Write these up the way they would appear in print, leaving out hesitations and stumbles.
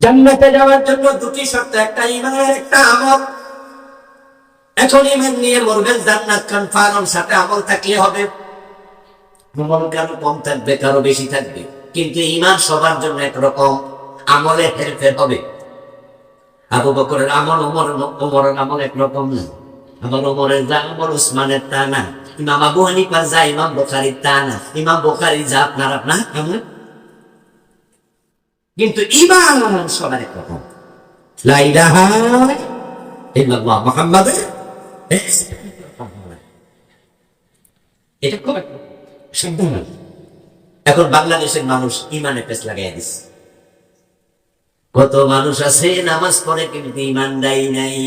জান্নাতে যাওয়ার জন্য দুটি শর্ত, একটা ঈমান আর একটা আমল। এখন ঈমান নিয়ে মরবেন, জান্নাত কনফার্ম, সাথে আমল থাকলে হবে। আমল কারো কম থাকবে, কারো বেশি থাকবে, কিন্তু ঈমান সবার জন্য একরকম, আমলে হেরফের হবে। আবু বকরের আমল ওমরের আমল একরকম না। আমল ওমরের যা আমল উসমানের তা না, ইমাম আবু হানিফার যা ইমাম বুখারীর তা না, ইমাম বুখারী যা আপনার আমল। কিন্তু ঈমান সবার একরকম। লা ইলাহা ইল্লাল্লাহ মুহাম্মাদুর রাসূলুল্লাহ, এটা খুব সাবধান। এখন বাংলাদেশের মানুষ ঈমানে পেছ লাগাইয়া দিচ্ছে। কত মানুষ আছে নামাজ পড়ে কিন্তু ঈমান দেয় নাই,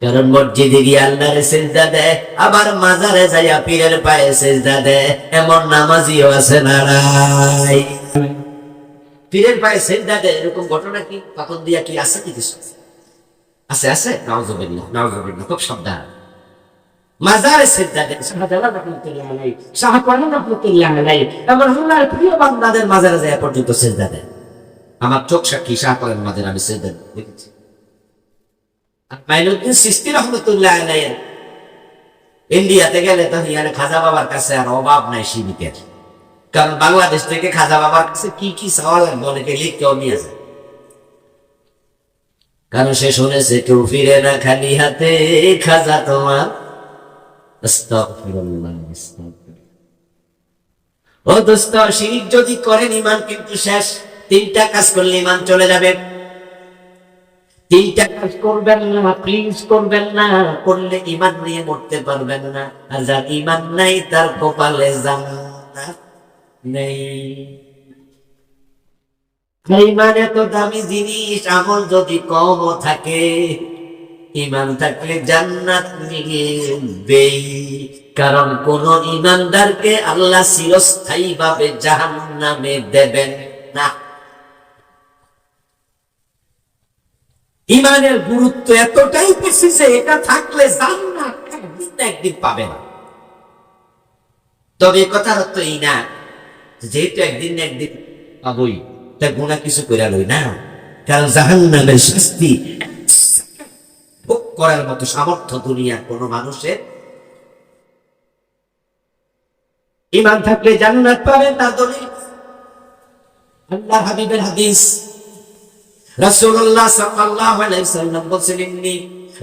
কারণ মসজিদে গিয়ে আল্লাহরে সিজদা দেয়, আবার মাজারে যাইয়া পীরের পায়ে সিজদা দেয়। এমন নামাজিও আছে না নাই? পীরের পায়ে সিজদা দেয়, এরকম ঘটনা কি পাথর দিয়া কি আছে? কি কিছু আছে? আছে, নাউযুবিল্লাহ নাউযুবিল্লাহ, খুব সাবধান। মাজারে সিজদা দেয়, শাহজালাল রাহমাতুল্লাহ আলাইহি, শাহ করিম রাহমাতুল্লাহ আলাইহি, এমন আল্লাহর প্রিয় বান্দাদের মাজারে যায় পর্যন্ত সিজদা দেয়। আমার চোখ সাক্ষী, শাহ করিম মাজারে আমি সিজদা দেখেছি। মাইনুদ্দিন চিশতি রাহমাতুল্লাহ আলাইহি ইন্ডিয়াতে গেলে তো ইয়ার খাজা বাবার কাছে আর অভাব নাই সীমিতের, কারণ বাংলাদেশ থেকে খাজা বাবার কাছে কি কি চাওয়া লাগবে অনেকে লিখতেও নিয়ে যায়, কারণ সে শুনেছে কেউ ফিরে না খালি হাতে, খাজা তোমার। আস্তাগফিরুল্লাহ আস্তাগফিরুল্লাহ। ও দোস্ত, শিরক যদি করেন ঈমান কিন্তু শেষ। তিনটা কাজ করলে ঈমান চলে যাবে। তিনটা কাজ করবেন না, প্লিজ করবেন না, করলে ঈমান নিয়ে মরতে পারবেন না। আর যার ঈমান নাই তার কপালে জান্নাত নেই। ঈমান এত দামি জিনিস, আমল যদি কম থাকে, ঈমান থাকলে জান্নাত নিবেই। কারণ কোন ঈমানদারকে আল্লাহ চিরস্থায়ী ভাবে জাহান্নামে দেবেন না। ঈমানের গুরুত্ব এতটাই বেশি যে এটা থাকলে জান্নাত একদিন না একদিন পাবে না। তবে কথার অর্থ এই না যেহেতু একদিন না একদিন পাবই, তা গুনাহ কিছু করে লই না, কারণ জাহান্নামের শাস্তি ভোগ করার মতো সামর্থ্য দুনিয়ার কোন মানুষের। ঈমান থাকলে জান্নাত পাবে, তার দলিল আল্লাহ হাবিবের হাদিস। রাসূলুল্লাহ সাল্লাল্লাহু আলাইহি ওয়াসাল্লাম বলেছেন, ইন্নী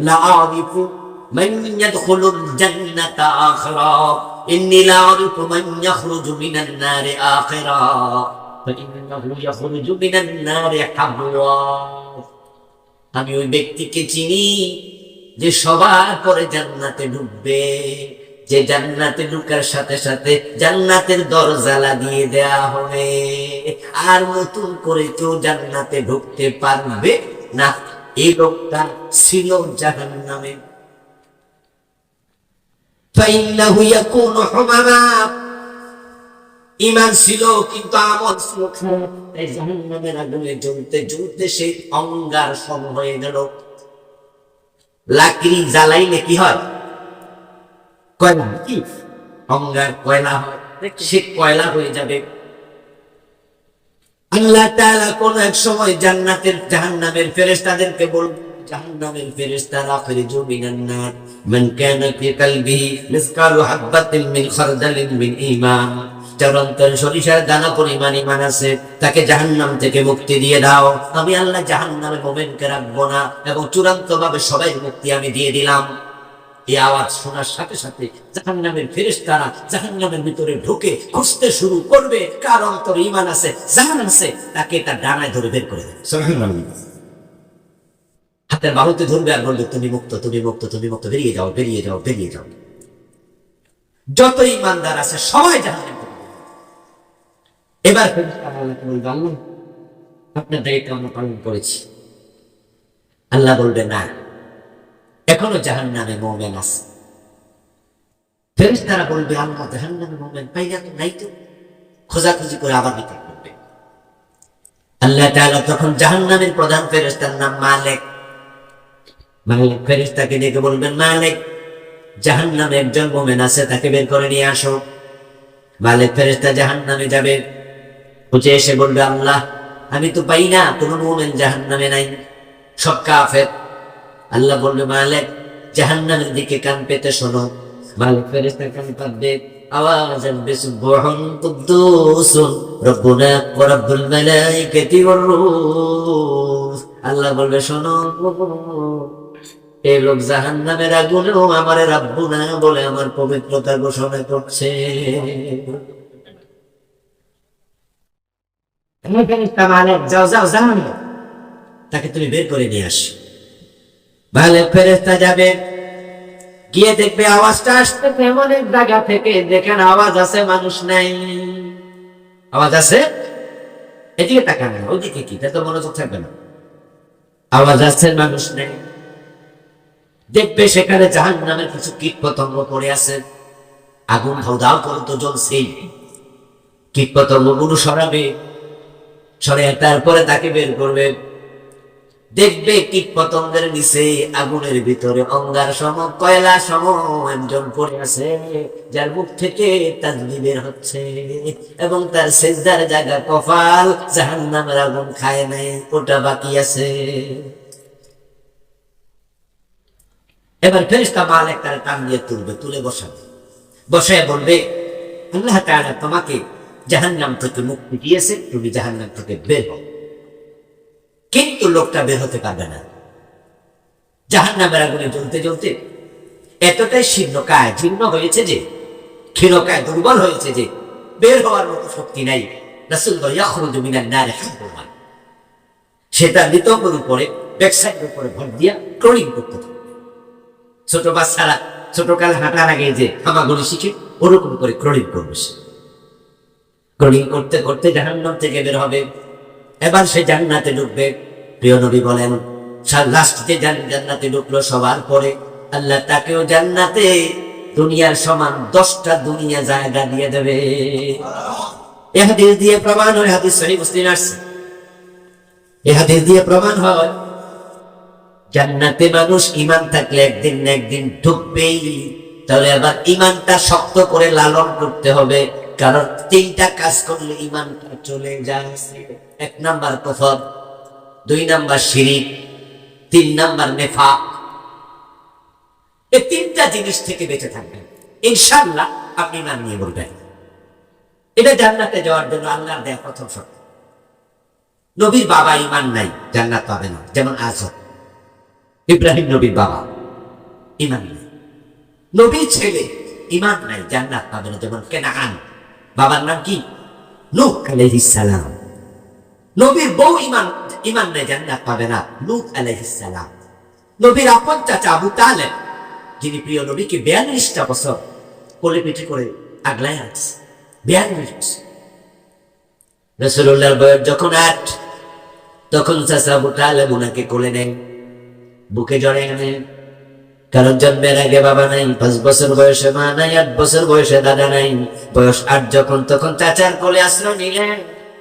লা আরিফু মান ইয়াদখুলুল জান্নাতা আখিরা, ইন্নী লা আরিফু মান ইয়াখরুজু মিনান নারি আখিরা, ফাইন্নাহু ইয়াখরুজু মিনান নারি হাবওয়া। আমি ওই ব্যক্তিকে চিনি যে সবার পরে জান্নাতে ঢুকবে, যে জান্নাতে ঢুকার সাথে সাথে জান্নাতের দরজা লাগিয়ে দেয়া হবে, আর নতুন করে কেউ জান্নাতে ঢুকতে পারবে না। এই লোকটা ছিল জাহান্নামে। ফাইন্নাহু ইয়াকুনু হুমামা, ঈমান ছিল কিন্তু আমল ছিল খারাপ, তাই জাহান্নামের আগুনে জ্বলতে জ্বলতে সেই অঙ্গার সম হয়ে গেল। লাকড়ি জ্বালাইলে কি হয়? কয়লা, কি অঙ্গার কয়লা হয়, সে কয়লা হয়ে যাবে। আল্লাহ তাআলা কোন এক সময় জান্নাতের জাহান্নামের ফেরেশতাদেরকে বলবেন, জাহান্নামের ফেরেশতারা, আখরিজু মিনান নার মান কানা ফি কলবিহি মিসকালু হাববাতিন মিন খারদালিন মিন ঈমান, যার অন্তরে সরিষার দানা পরিমাণ ঈমান আছে, তাকে জাহান্নাম থেকে মুক্তি দিয়ে দাও। আমি আল্লাহ জাহান্নামে মুমিনকে রাখবো না, এবং চূড়ান্ত ভাবে সবাই মুক্তি আমি দিয়ে দিলাম। এই আওয়াজ শোনার সাথে সাথে জাহান্নামের ফেরেশতারা জাহান্নামের ভিতরে ঢুকে খুঁজতে শুরু করবে, কার অন্তরে ঈমান আছে, জান আছে, তাকে তার ডানায় ধরে বের করে দেবে। সুবহানাল্লাহ। হাতের বাহুতে ধরবে আর বলবে, তুমি মুক্ত, তুমি মুক্ত, তুমি মুক্ত, বেরিয়ে যাও, বেরিয়ে যাও, বেরিয়ে যাও। যত ঈমানদার আছে সবাই জাহান্নামে। এবার ফেরেশতারা আল্লাহকে বলবে, আল্লাহ আপনার দায়িত্ব আমরা পালন করেছি। আল্লাহ বলবে, না, এখনো জাহান্নামে মুমিন আছে। ফেরেশতারা বলবে, আল্লাহ জাহান্নামে মুমিন পাইলা তো নাই, তো খোঁজাখুঁজি করে আবার বিচার করবে। আল্লাহ তাআলা তখন জাহান্নামের প্রধান ফেরেশতার নাম মালিক। মালিক ফেরেশতাকে ডেকে বলবেন, মালিক, জাহান্নামে একজন মুমিন আছে, তাকে বের করে নিয়ে আসো। মালিক ফেরেশতা জাহান্নামে যাবে, খুঁজে এসে বলবে, আল্লাহ আমি তো পাই না, কোন মুমিন জাহান্নামে নাই, সব কাফের। আল্লাহ বলবে মালিক জাহান্নামের দিকে কান পেতে শোনো। মালিক ফেরেশতা কান পাতবে, আওয়াজ আসবে সুবহান কুদ্দুসুন রব্বুনা ওয়া রাব্বুল মালাইকাতি ওয়ার রূহ। আল্লাহ বলবে শোনো, এই লোক জাহান্নামের আগুনেও আমারে রাব্বুনা বলে আমার পবিত্রতা ঘোষণা করছে। যাও যাও যাও, তাকে তুমি বের করে নিয়ে আস। মালিক ফেরেশতা যাবে, গিয়ে দেখবে আওয়াজটা আসতেছে এমন এক জায়গা থেকে যেখানে আওয়াজ আছে মানুষ নাই। আওয়াজ আছে, এদিকে তাকান না, ওইদিকে কি, তাতে মনোযোগ থাকবে না। আওয়াজ আছে, মানুষ নেই। দেখবে সেখানে জাহান্নামের কিছু কীট পতঙ্গ পড়ে আছে, আগুন হাউদাও করে তো জ্বলছেই। কীট পতঙ্গ গুলো সরাবে, সরে তারপরে তাকে বের করবে। দেখবে কীট পতঙ্গের নিচে আগুনের ভিতরে অঙ্গার সম, কয়লা সম একজন পড়ে আছে, যার মুখ থেকে তাজবি বের হচ্ছে এবং তার সেজদার জায়গা কপাল জাহান্নামের আগুন খায় নাই, ওটা বাকি আছে। এবার ফেরেশতা মালিক তার টান দিয়ে তুলবে, তুলে বসাবে, বসায় বলবে আল্লাহ তাআলা তোমাকে জাহান্নাম থেকে মুক্তি দিয়েছে, তুমি জাহান্নাম থেকে বের হও। কিন্তু লোকটা বের হতে পারবে না। জাহান্নামের আগুনে জ্বলতে জ্বলতে এতটাই শীর্ণকায় জীর্ণ হয়েছে যে, ক্ষীণকায় দুর্বল হয়েছে যে বের হওয়ার মতো শক্তি নাই। রাসূল বলে ইয়াখরুজু মিনান নারি হাব্বুহা, সেটা নিতম্বের উপরে, ব্যাকসাইডের উপরে ভর দিয়া ক্রলিং করতে থাকে। ছোট বাচ্চারা ছোটকালে হাঁটার আগে যে হামাগুড়ি শিখে ওরকম করে ক্রলিং করবে। ক্রলিং করতে করতে জাহান্নাম থেকে বের হবে। এবার সে জান্নাতে ঢুকবে। প্রিয় নবী বলেন লাস্টে জান্নাতে ঢুকলো সবার পরে আল্লাহ তাকেও জান্নাতে দুনিয়ার সমান 10টা দুনিয়া জায়গা দিয়ে দেবে। এই হাদিস দিয়ে প্রমাণ হয়, হাদিস সহিহ মুসলিম আছে, এই হাদিস দিয়ে প্রমাণ হয় জান্নাতে মানুষ ঈমান থাকলে একদিন না একদিন ঢুকবেই। তাহলে আবার ঈমানটা শক্ত করে লালন করতে হবে, কারণ 3টা কাজ করলে ঈমানটা চলে যায়। 1 নাম্বার কুফর, 2 নাম্বার শিরিক, 3 নাম্বার নিফাক। এই 3টা জিনিস থেকে বেঁচে থাকবেন, ইনশাআল্লাহ আপনি ঈমান নিয়ে বলবেন। এটা জান্নাতে যাওয়ার জন্য আল্লাহর দেয়া প্রথম শর্ত। নবীর বাবা ঈমান নাই, জান্নাত পাবে না। যেমন আজব, ইব্রাহিম নবীর বাবা ঈমান নাই। নবীর ছেলে ঈমান নাই, জান্নাত পাবে না। যেমন কেনাআন, বাবার নাম কি? নূহ আলাইহিস সালাম। নবীর বউ ঈমান নাই, জান্নাত পাবে না। লূত আলাইহিস সালাম। নবীর আপন চাচা আবু তালেব, যিনি প্রিয় নবীকে 42টা বছর কোলে পিঠে করে আগলায় আছে, 42 বছর। রাসূলুল্লাহর বয়স যখন 8, তখন চাচা আবু তালেব ওনাকে কোলে নেন, বুকে জড়িয়ে নেন। কারণ জন্মের আগে বাবা নাই, 5 বছর বয়সে মা নাই, 8 বছর বয়সে দাদা নাই। বয়স 8 যখন, তখন চাচার কোলে আশ্রয় নিলেন।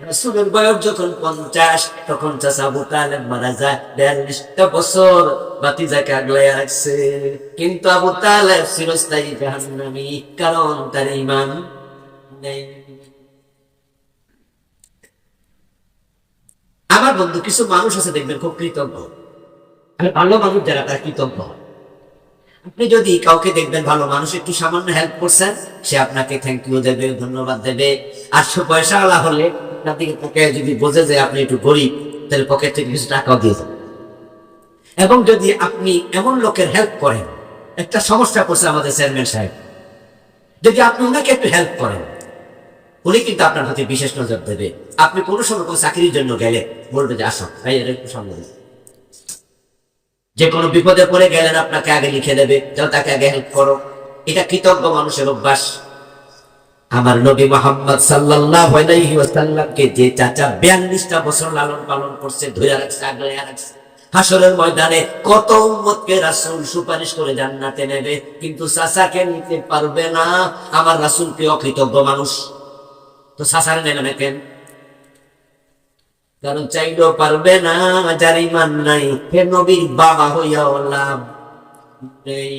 রাসূলের বয়স যখন 50, তখন চাচা আবু তালেব মারা যায়। 42টা বছর ভাতিজাকে আগলাইয়া রাখছে। কিন্তু আবু তালেব চিরস্থায়ী জাহান্নামী, কারণ তার ঈমান নেই। আমার বন্ধু, কিছু মানুষ আছে দেখবেন খুব কৃতজ্ঞ, ভালো মানুষ যারা, তারা কৃতজ্ঞ। আপনি যদি কাউকে দেখবেন ভালো মানুষ, একটু সামান্য হেল্প করছেন, সে আপনাকে থ্যাংক ইউ দেবে, ধন্যবাদ দেবে। 800 পয়সা আলা হলে আপনার দিকে পকেটে যদি বোঝে যে আপনি একটু গরিব, তাহলে পকেট থেকে কিছু টাকাও দিয়ে দেবেন। এবং যদি আপনি এমন লোকের হেল্প করেন, একটা সমস্যা করছে আমাদের চেয়ারম্যান সাহেব, যদি আপনি ওনাকে একটু হেল্প করেন, উনি কিন্তু আপনার প্রতি বিশেষ নজর দেবে। আপনি কোনো সময় কোনো চাকরির জন্য গেলে বলবে যে আসো ভাই, এটা একটু সামনে, যে কোনো বিপদে পড়ে গেলেন আপনাকে আগে লিখে দেবে, যাও তাকে আগে হেল্প করো। এটা কৃতজ্ঞ মানুষের অভ্যাস। আমার নবী মুহাম্মদ সাল্লাল্লাহু আলাইহি ওয়াসাল্লামকে যে চাচা 42টা বছর লালন পালন করছে, ধরে রাখছে, আগলাইয়া রাখছে, হাসরের ময়দানে কত উম্মতকে রাসূল সুপারিশ করে জান্নাতে নেবে, কিন্তু চাচাকে নিতে পারবে না। আমার রাসূলকে অকৃতজ্ঞ মানুষ, তো চাচারে নেবে না কেন? কারণ চাইলেও পারবে না, যার ঈমান নাই। হে নবীর বাবা হইয়াও লাভ নেই।